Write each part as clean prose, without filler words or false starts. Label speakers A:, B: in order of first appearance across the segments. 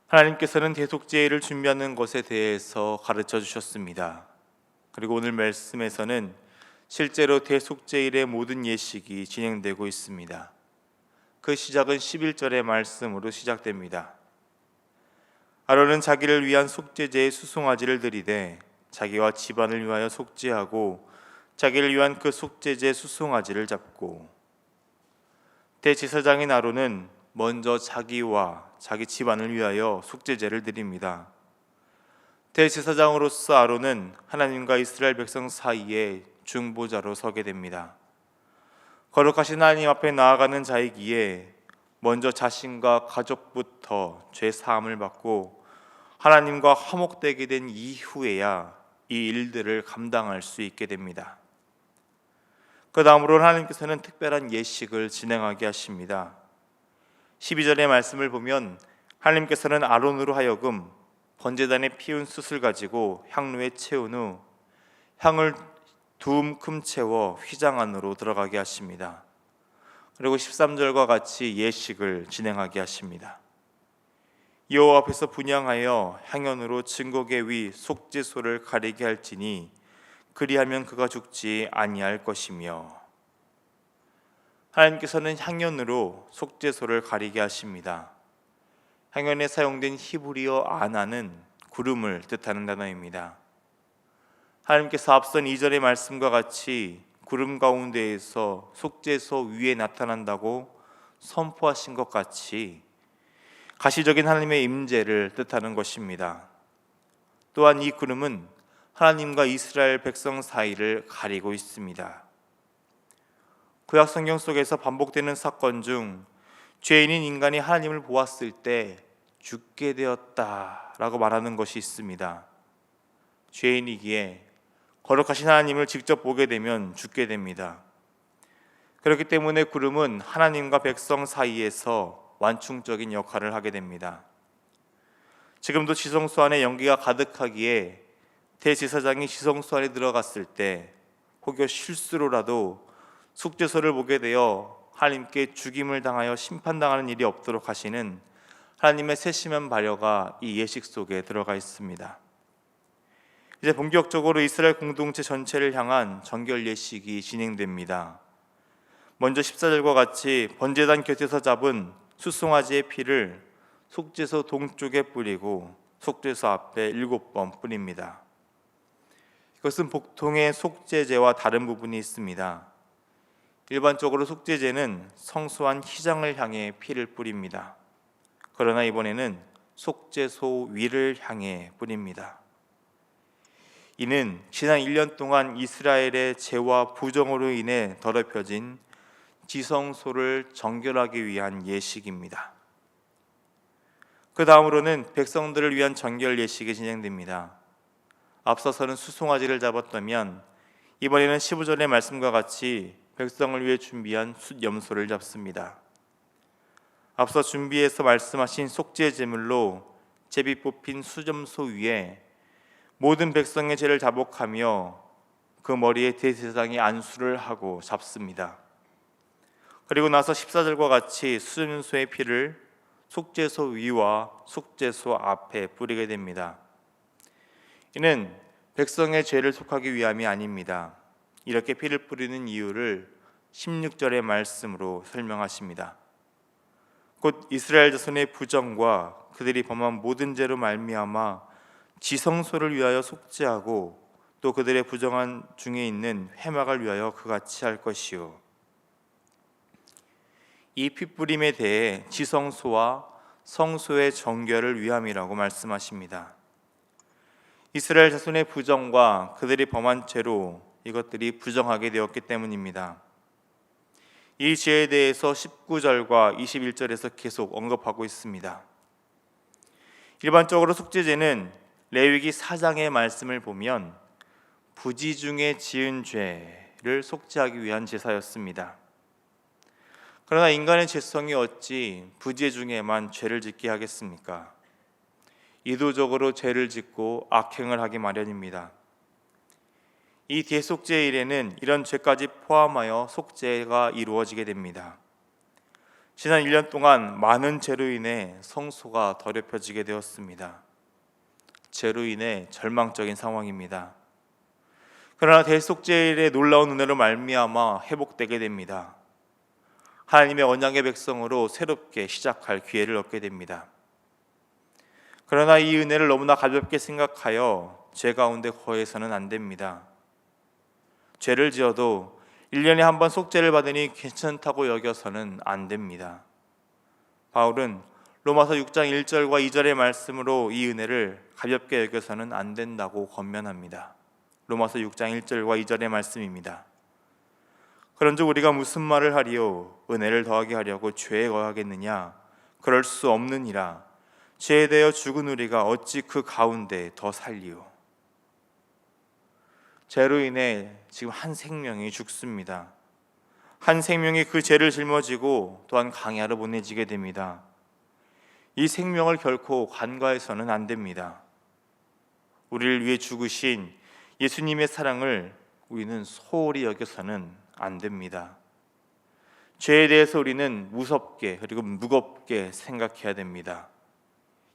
A: 하나님께서는 대속제를 준비하는 것에 대해서 가르쳐 주셨습니다. 그리고 오늘 말씀에서는 실제로 대속제일의 모든 예식이 진행되고 있습니다. 그 시작은 11절의 말씀으로 시작됩니다. 아론은 자기를 위한 속죄제의 수송아지를 드리되 자기와 집안을 위하여 속죄하고 자기를 위한 그 속죄제 수송아지를 잡고, 대제사장인 아론은 먼저 자기와 자기 집안을 위하여 속죄제를 드립니다. 대제사장으로서 아론은 하나님과 이스라엘 백성 사이에 중보자로 서게 됩니다. 거룩하신 하나님 앞에 나아가는 자이기에 먼저 자신과 가족부터 죄 사함을 받고 하나님과 화목되게 된 이후에야 이 일들을 감당할 수 있게 됩니다. 그 다음으로 하나님께서는 특별한 예식을 진행하게 하십니다. 12절의 말씀을 보면 하나님께서는 아론으로 하여금 번제단에 피운 숯을 가지고 향로에 채운 후 향을 두 움큼 채워 휘장 안으로 들어가게 하십니다. 그리고 13절과 같이 예식을 진행하게 하십니다. 여호와 앞에서 분향하여 향연으로 증거계 위 속죄소를 가리게 할지니 그리하면 그가 죽지 아니할 것이며, 하나님께서는 향연으로 속죄소를 가리게 하십니다. 향연에 사용된 히브리어 아나는 구름을 뜻하는 단어입니다. 하나님께서 앞선 2절의 말씀과 같이 구름 가운데에서 속죄소 위에 나타난다고 선포하신 것 같이 가시적인 하나님의 임재를 뜻하는 것입니다. 또한 이 구름은 하나님과 이스라엘 백성 사이를 가리고 있습니다. 구약 성경 속에서 반복되는 사건 중 죄인인 인간이 하나님을 보았을 때 죽게 되었다라고 말하는 것이 있습니다. 죄인이기에 거룩하신 하나님을 직접 보게 되면 죽게 됩니다. 그렇기 때문에 구름은 하나님과 백성 사이에서 완충적인 역할을 하게 됩니다. 지금도 지성소 안에 연기가 가득하기에 대제사장이 지성소 안에 들어갔을 때 혹여 실수로라도 속죄소를 보게 되어 하나님께 죽임을 당하여 심판당하는 일이 없도록 하시는 하나님의 세심한 발효가 이 예식 속에 들어가 있습니다. 이제 본격적으로 이스라엘 공동체 전체를 향한 정결 예식이 진행됩니다. 먼저 14절과 같이 번제단 곁에서 잡은 숫송아지의 피를 속죄소 동쪽에 뿌리고 속죄소 앞에 7번 뿌립니다. 이것은 보통의 속죄제와 다른 부분이 있습니다. 일반적으로 속죄제는 성소한 휘장을 향해 피를 뿌립니다. 그러나 이번에는 속죄소 위를 향해 뿌립니다. 이는 지난 1년 동안 이스라엘의 죄와 부정으로 인해 더럽혀진 지성소를 정결하기 위한 예식입니다. 그 다음으로는 백성들을 위한 정결 예식이 진행됩니다. 앞서서는 수송아지를 잡았다면 이번에는 15절의 말씀과 같이 백성을 위해 준비한 숫염소를 잡습니다. 앞서 준비해서 말씀하신 속죄 제물로 제비 뽑힌 숫염소 위에 모든 백성의 죄를 자복하며 그 머리에 대제사장이 안수를 하고 잡습니다. 그리고 나서 14절과 같이 숫염소의 피를 속죄소 위와 속죄소 앞에 뿌리게 됩니다. 이는 백성의 죄를 속하기 위함이 아닙니다. 이렇게 피를 뿌리는 이유를 16절의 말씀으로 설명하십니다. 곧 이스라엘 자손의 부정과 그들이 범한 모든 죄로 말미암아 지성소를 위하여 속죄하고 또 그들의 부정한 중에 있는 회막을 위하여 그같이 할 것이요, 이 피뿌림에 대해 지성소와 성소의 정결을 위함이라고 말씀하십니다. 이스라엘 자손의 부정과 그들이 범한 죄로 이것들이 부정하게 되었기 때문입니다. 이 죄에 대해서 19절과 21절에서 계속 언급하고 있습니다. 일반적으로 속죄제는 레위기 4장의 말씀을 보면 부지 중에 지은 죄를 속죄하기 위한 제사였습니다. 그러나 인간의 죄성이 어찌 부지 중에만 죄를 짓게 하겠습니까? 의도적으로 죄를 짓고 악행을 하기 마련입니다. 이 대속죄일에는 이런 죄까지 포함하여 속죄가 이루어지게 됩니다. 지난 1년 동안 많은 죄로 인해 성소가 더럽혀지게 되었습니다. 죄로 인해 절망적인 상황입니다. 그러나 대속죄일의 놀라운 은혜로 말미암아 회복되게 됩니다. 하나님의 언약의 백성으로 새롭게 시작할 기회를 얻게 됩니다. 그러나 이 은혜를 너무나 가볍게 생각하여 죄 가운데 거해서는 안 됩니다. 죄를 지어도 1년에 한 번 속죄를 받으니 괜찮다고 여겨서는 안 됩니다. 바울은 로마서 6장 1절과 2절의 말씀으로 이 은혜를 가볍게 여겨서는 안 된다고 권면합니다. 로마서 6장 1절과 2절의 말씀입니다. 그런즉 우리가 무슨 말을 하리요? 은혜를 더하게 하려고 죄에 거하겠느냐? 그럴 수 없느니라. 죄에 대하여 죽은 우리가 어찌 그 가운데 더 살리요? 죄로 인해 지금 한 생명이 죽습니다. 한 생명이 그 죄를 짊어지고 또한 강야로 보내지게 됩니다. 이 생명을 결코 간과해서는 안 됩니다. 우리를 위해 죽으신 예수님의 사랑을 우리는 소홀히 여겨서는 안 됩니다. 죄에 대해서 우리는 무섭게 그리고 무겁게 생각해야 됩니다.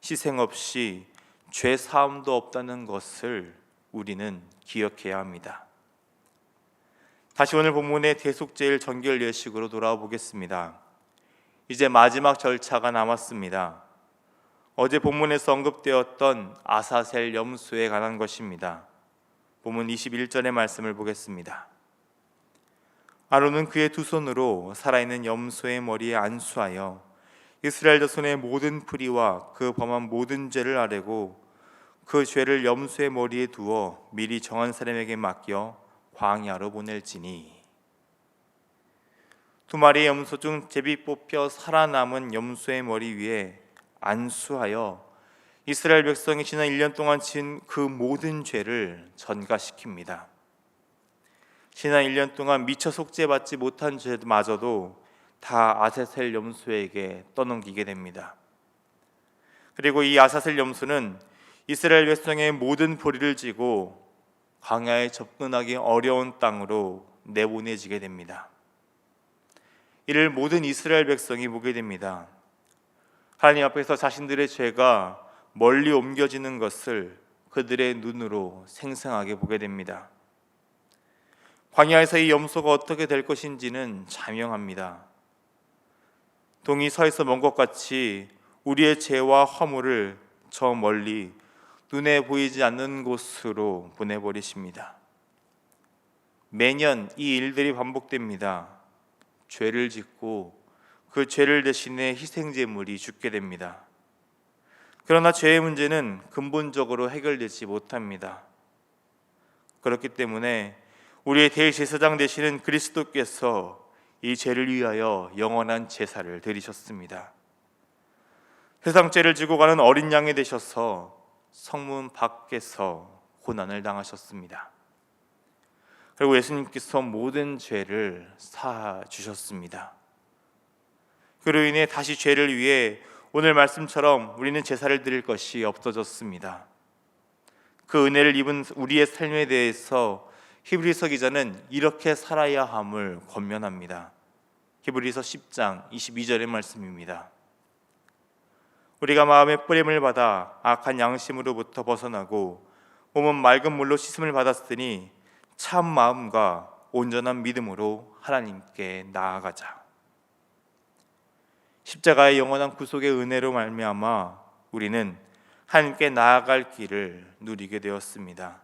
A: 희생 없이 죄 사함도 없다는 것을 우리는 기억해야 합니다. 다시 오늘 본문의 대속죄일 정결 예식으로 돌아와 보겠습니다. 이제 마지막 절차가 남았습니다. 어제 본문에서 언급되었던 아사셀 염소에 관한 것입니다. 본문 21절의 말씀을 보겠습니다. 아론은 그의 두 손으로 살아있는 염소의 머리에 안수하여 이스라엘 자손의 모든 불의와 그 범한 모든 죄를 아뢰고 그 죄를 염소의 머리에 두어 미리 정한 사람에게 맡겨 광야로 보낼지니. 두 마리의 염소 중 제비 뽑혀 살아남은 염소의 머리 위에 안수하여 이스라엘 백성이 지난 1년 동안 지은 그 모든 죄를 전가시킵니다. 지난 1년 동안 미처 속죄받지 못한 죄마저도 다 아사셀 염소에게 떠넘기게 됩니다. 그리고 이 아사셀 염소는 이스라엘 백성의 모든 불의를 지고 광야에 접근하기 어려운 땅으로 내보내지게 됩니다. 이를 모든 이스라엘 백성이 보게 됩니다. 하나님 앞에서 자신들의 죄가 멀리 옮겨지는 것을 그들의 눈으로 생생하게 보게 됩니다. 광야에서 이 염소가 어떻게 될 것인지는 자명합니다. 동이 서에서 먼 것 같이 우리의 죄와 허물을 저 멀리 눈에 보이지 않는 곳으로 보내버리십니다. 매년 이 일들이 반복됩니다. 죄를 짓고 그 죄를 대신해 희생제물이 죽게 됩니다. 그러나 죄의 문제는 근본적으로 해결되지 못합니다. 그렇기 때문에 우리의 대제사장 되시는 그리스도께서 이 죄를 위하여 영원한 제사를 드리셨습니다. 세상 죄를 지고 가는 어린 양이 되셔서 성문 밖에서 고난을 당하셨습니다. 그리고 예수님께서 모든 죄를 사하 주셨습니다. 그로 인해 다시 죄를 위해 오늘 말씀처럼 우리는 제사를 드릴 것이 없어졌습니다. 그 은혜를 입은 우리의 삶에 대해서 히브리서 기자는 이렇게 살아야 함을 권면합니다. 히브리서 10장 22절의 말씀입니다. 우리가 마음의 뿌림을 받아 악한 양심으로부터 벗어나고 몸은 맑은 물로 씻음을 받았으니 참 마음과 온전한 믿음으로 하나님께 나아가자. 십자가의 영원한 구속의 은혜로 말미암아 우리는 하나님께 나아갈 길을 누리게 되었습니다.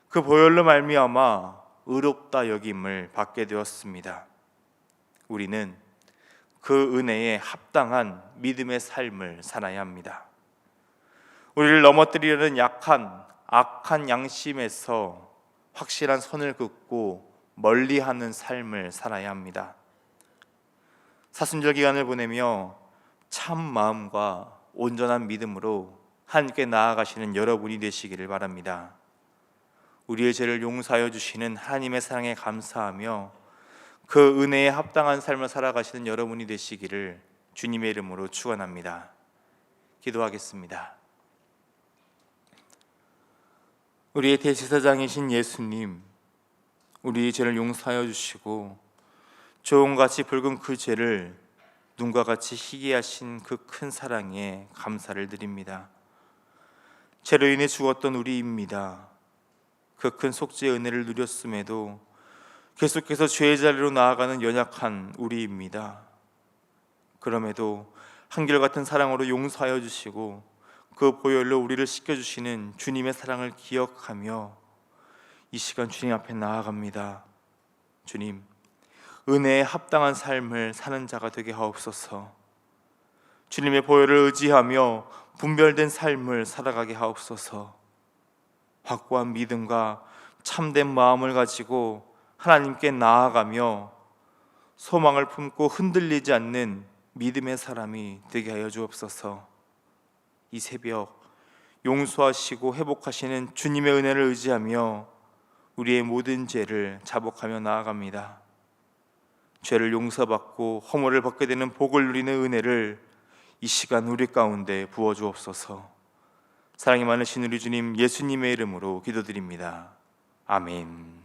A: 그 보혈로 말미암아 의롭다 여김을 받게 되었습니다. 우리는 그 은혜에 합당한 믿음의 삶을 살아야 합니다. 우리를 넘어뜨리려는 악한 양심에서 확실한 선을 긋고 멀리하는 삶을 살아야 합니다. 사순절 기간을 보내며 참 마음과 온전한 믿음으로 하나님께 나아가시는 여러분이 되시기를 바랍니다. 우리의 죄를 용서하여 주시는 하나님의 사랑에 감사하며 그 은혜에 합당한 삶을 살아가시는 여러분이 되시기를 주님의 이름으로 축원합니다. 기도하겠습니다. 우리의 대제사장이신 예수님, 우리의 죄를 용서하여 주시고 조금같이 붉은 그 죄를 눈과 같이 희게 하신 그 큰 사랑에 감사를 드립니다. 죄로 인해 죽었던 우리입니다. 그 큰 속죄의 은혜를 누렸음에도 계속해서 죄의 자리로 나아가는 연약한 우리입니다. 그럼에도 한결같은 사랑으로 용서하여 주시고 그 보혈로 우리를 씻겨주시는 주님의 사랑을 기억하며 이 시간 주님 앞에 나아갑니다. 주님, 은혜에 합당한 삶을 사는 자가 되게 하옵소서. 주님의 보혈을 의지하며 분별된 삶을 살아가게 하옵소서. 확고한 믿음과 참된 마음을 가지고 하나님께 나아가며 소망을 품고 흔들리지 않는 믿음의 사람이 되게 하여 주옵소서. 이 새벽 용서하시고 회복하시는 주님의 은혜를 의지하며 우리의 모든 죄를 자복하며 나아갑니다. 죄를 용서받고 허물을 벗게 되는 복을 누리는 은혜를 이 시간 우리 가운데 부어 주옵소서. 사랑이 많으신 우리 주님 예수님의 이름으로 기도드립니다. 아멘.